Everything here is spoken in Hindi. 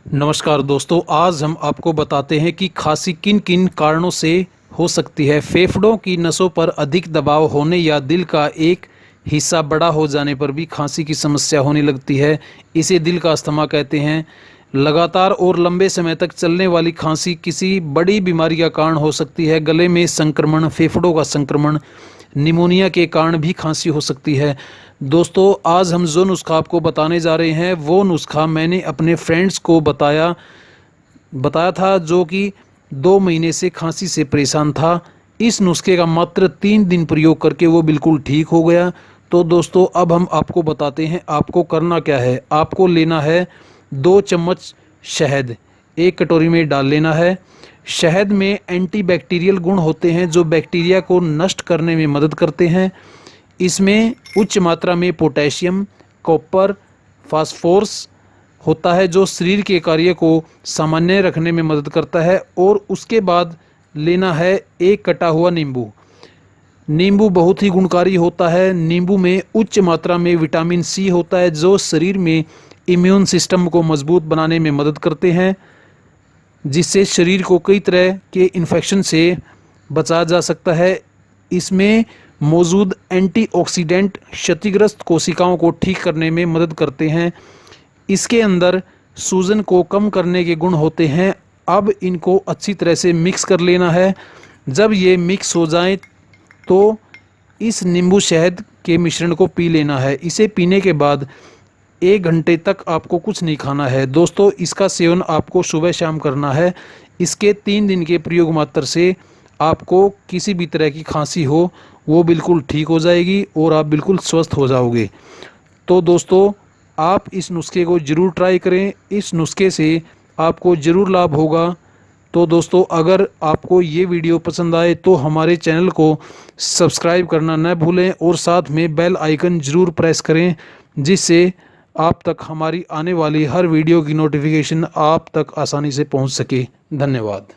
नमस्कार दोस्तों, आज हम आपको बताते हैं कि खांसी किन किन कारणों से हो सकती है। फेफड़ों की नसों पर अधिक दबाव होने या दिल का एक हिस्सा बड़ा हो जाने पर भी खांसी की समस्या होने लगती है। इसे दिल का अस्थमा कहते हैं। लगातार और लंबे समय तक चलने वाली खांसी किसी बड़ी बीमारी का कारण हो सकती है। गले में संक्रमण, फेफड़ों का संक्रमण, निमोनिया के कारण भी खांसी हो सकती है। दोस्तों, आज हम जो नुस्खा आपको बताने जा रहे हैं वो नुस्खा मैंने अपने फ्रेंड्स को बताया था, जो कि 2 महीने से खांसी से परेशान था। इस नुस्खे का मात्र 3 दिन प्रयोग करके वो बिल्कुल ठीक हो गया। तो दोस्तों, अब हम आपको बताते हैं आपको करना क्या है। आपको लेना है 2 चम्मच शहद, एक कटोरी में डाल लेना है। शहद में एंटीबैक्टीरियल गुण होते हैं जो बैक्टीरिया को नष्ट करने में मदद करते हैं। इसमें उच्च मात्रा में पोटेशियम, कॉपर, फास्फोरस होता है जो शरीर के कार्य को सामान्य रखने में मदद करता है। और उसके बाद लेना है एक कटा हुआ नींबू। नींबू बहुत ही गुणकारी होता है। नींबू में उच्च मात्रा में विटामिन सी होता है जो शरीर में इम्यून सिस्टम को मजबूत बनाने में मदद करते हैं, जिससे शरीर को कई तरह के इन्फेक्शन से बचाया जा सकता है। इसमें मौजूद एंटीऑक्सीडेंट क्षतिग्रस्त कोशिकाओं को ठीक करने में मदद करते हैं। इसके अंदर सूजन को कम करने के गुण होते हैं। अब इनको अच्छी तरह से मिक्स कर लेना है। जब ये मिक्स हो जाए तो इस नींबू शहद के मिश्रण को पी लेना है। इसे पीने के बाद 1 घंटे तक आपको कुछ नहीं खाना है। दोस्तों, इसका सेवन आपको सुबह शाम करना है। इसके 3 दिन के प्रयोग मात्र से आपको किसी भी तरह की खांसी हो वो बिल्कुल ठीक हो जाएगी और आप बिल्कुल स्वस्थ हो जाओगे। तो दोस्तों, आप इस नुस्खे को ज़रूर ट्राई करें। इस नुस्खे से आपको ज़रूर लाभ होगा। तो दोस्तों, अगर आपको ये वीडियो पसंद आए तो हमारे चैनल को सब्सक्राइब करना न भूलें और साथ में बेल आइकन ज़रूर प्रेस करें, जिससे आप तक हमारी आने वाली हर वीडियो की नोटिफिकेशन आप तक आसानी से पहुंच सके। धन्यवाद।